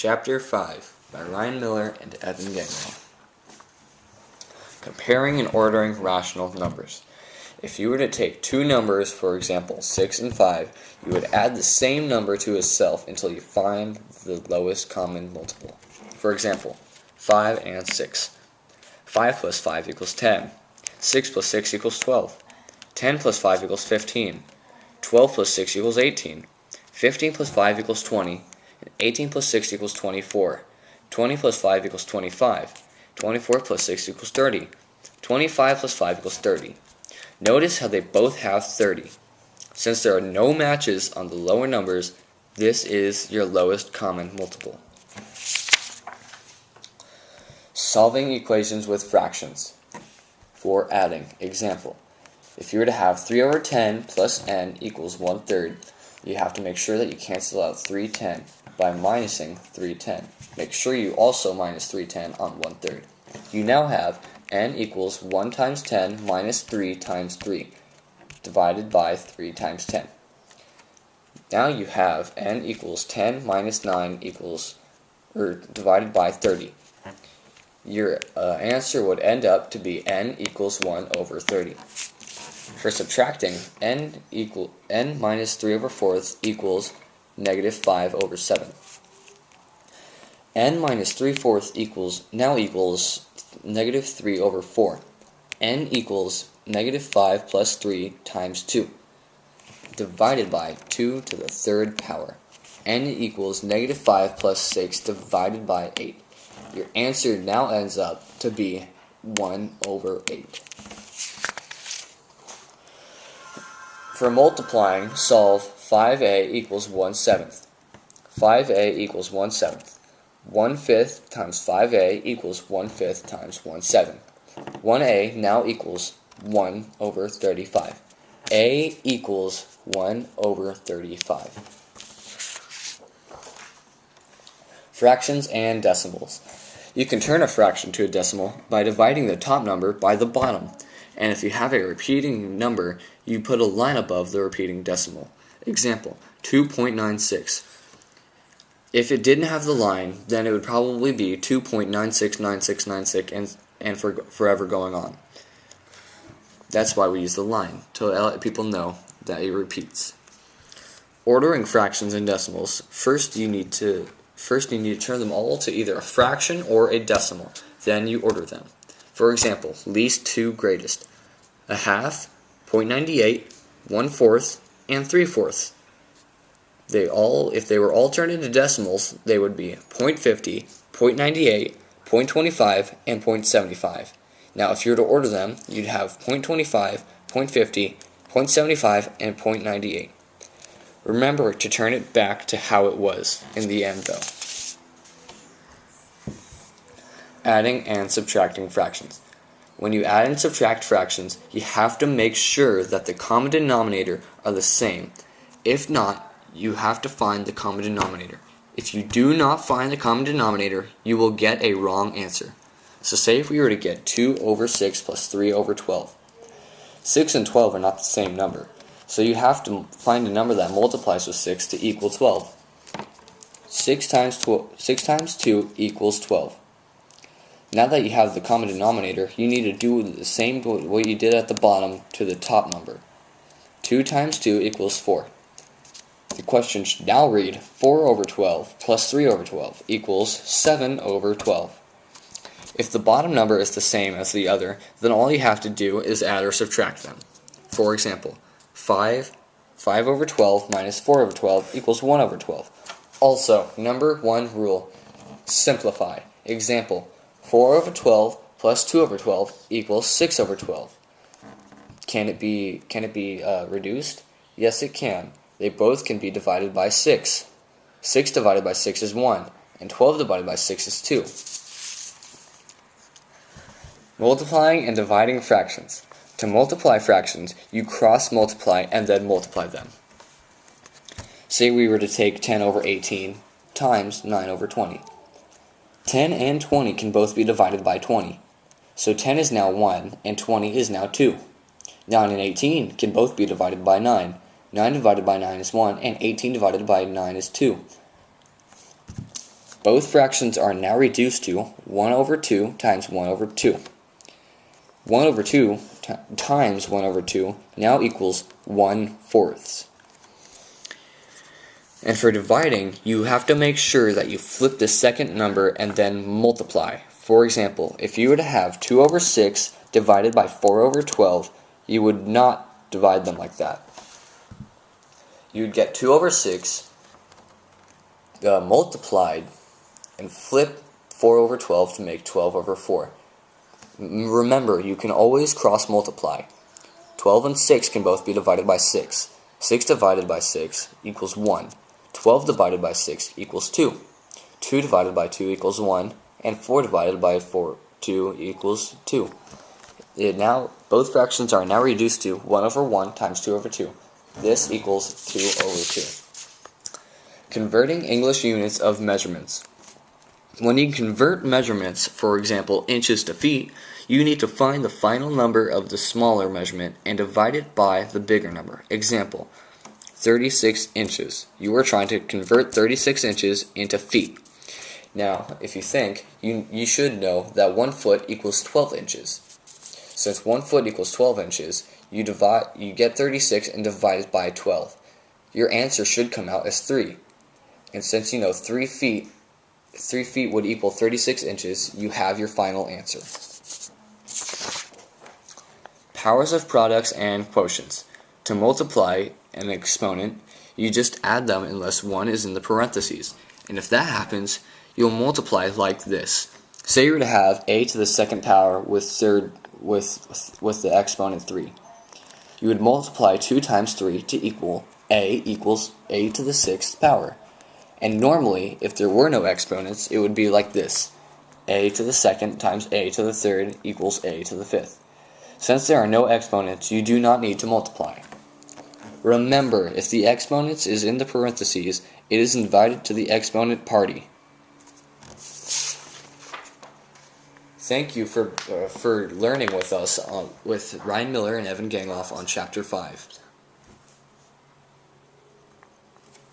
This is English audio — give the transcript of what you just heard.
Chapter 5 by Ryan Miller and Evan Gangway. Comparing and ordering rational numbers. If you were to take two numbers, for example 6 and 5, you would add the same number to itself until you find the lowest common multiple. For example, 5 and 6. 5 plus 5 equals 10. 6 plus 6 equals 12. 10 plus 5 equals 15. 12 plus 6 equals 18. 15 plus 5 equals 20. 18 plus 6 equals 24. 20 plus 5 equals 25. 24 plus 6 equals 30. 25 plus 5 equals 30. Notice how they both have 30. Since there are no matches on the lower numbers, this is your lowest common multiple. Solving equations with fractions. For adding, example, if you were to have 3 over 10 plus n equals 1/3, you have to make sure that you cancel out 310 by minusing 310. Make sure you also minus 310 on 1/3. You now have n equals 1 times 10 minus 3 times 3, divided by 3 times 10. Now you have n equals 10 minus 9 equals, divided by 30. Your answer would end up to be n equals 1 over 30. For subtracting, n minus 3 over 4 equals negative 5 over 7. n minus 3/4 equals negative 3 over 4. n equals negative 5 plus 3 times 2, divided by 2 to the 3rd power. n equals negative 5 plus 6 divided by 8. Your answer now ends up to be 1 over 8. For multiplying, solve 5a equals 1/7. 5a equals 1/7. 1/5 times 5a equals 1/5 times 1/7. 1a now equals 1 over 35. a equals 1 over 35. Fractions and decimals. You can turn a fraction to a decimal by dividing the top number by the bottom, and if you have a repeating number, you put a line above the repeating decimal. Example, 2.96. If it didn't have the line, then it would probably be 2.969696 and forever going on. That's why we use the line, to let people know that it repeats. Ordering fractions and decimals, first you need to turn them all to either a fraction or a decimal. Then you order them. For example, least to greatest. A half, 0.98, 1/4, and 3/4. If they were all turned into decimals, they would be 0.50, 0.98, 0.25, and 0.75. Now, if you were to order them, you'd have 0.25, 0.50, 0.75, and 0.98. Remember to turn it back to how it was in the end, though. Adding and subtracting fractions. When you add and subtract fractions, you have to make sure that the common denominator are the same. If not, you have to find the common denominator. If you do not find the common denominator, you will get a wrong answer. So say if we were to get 2 over 6 plus 3 over 12. 6 and 12 are not the same number. So you have to find a number that multiplies with 6 to equal 12. 6 times 2 equals 12. Now that you have the common denominator, you need to do the same what you did at the bottom to the top number. 2 times 2 equals 4. The question should now read 4 over 12 plus 3 over 12 equals 7 over 12. If the bottom number is the same as the other, then all you have to do is add or subtract them. For example, 5 over 12 minus 4 over 12 equals 1 over 12. Also, number 1 rule, simplify. Example, 4 over 12 plus 2 over 12 equals 6 over 12. Can it be reduced? Yes, it can. They both can be divided by 6. 6 divided by 6 is 1, and 12 divided by 6 is 2. Multiplying and dividing fractions. To multiply fractions, you cross-multiply and then multiply them. Say we were to take 10 over 18 times 9 over 20. 10 and 20 can both be divided by 20. So 10 is now 1, and 20 is now 2. 9 and 18 can both be divided by 9. 9 divided by 9 is 1, and 18 divided by 9 is 2. Both fractions are now reduced to 1 over 2 times 1 over 2. 1 over 2 times 1 over 2 now equals 1/4. And for dividing, you have to make sure that you flip the second number and then multiply. For example, if you were to have 2 over 6 divided by 4 over 12, you would not divide them like that. You would get 2 over 6 multiplied and flip 4 over 12 to make 12 over 4. Remember, you can always cross multiply. 12 and 6 can both be divided by 6. 6 divided by 6 equals 1. 12 divided by 6 equals 2. 2 divided by 2 equals 1. And 4 divided by 2 equals 2. Both fractions are now reduced to 1 over 1 times 2 over 2. This equals 2 over 2. Converting English units of measurements. When you convert measurements, for example inches to feet, you need to find the final number of the smaller measurement and divide it by the bigger number. Example, 36 inches. You are trying to convert 36 inches into feet. Now, if you think, you should know that 1 foot equals 12 inches. Since 1 foot equals 12 inches, you get 36 and divide it by 12. Your answer should come out as 3. And since you know 3 feet would equal 36 inches, you have your final answer. Powers of products and quotients. To multiply an exponent, you just add them unless 1 is in the parentheses. And if that happens, you'll multiply like this. Say you were to have a to the second power with the exponent 3. You would multiply 2 times 3 to equal a equals a to the 6th power. And normally, if there were no exponents, it would be like this. A to the 2nd times a to the 3rd equals a to the 5th. Since there are no exponents, you do not need to multiply. Remember, if the exponent is in the parentheses, it is invited to the exponent party. Thank you for learning with us with Ryan Miller and Evan Gangloff on Chapter 5.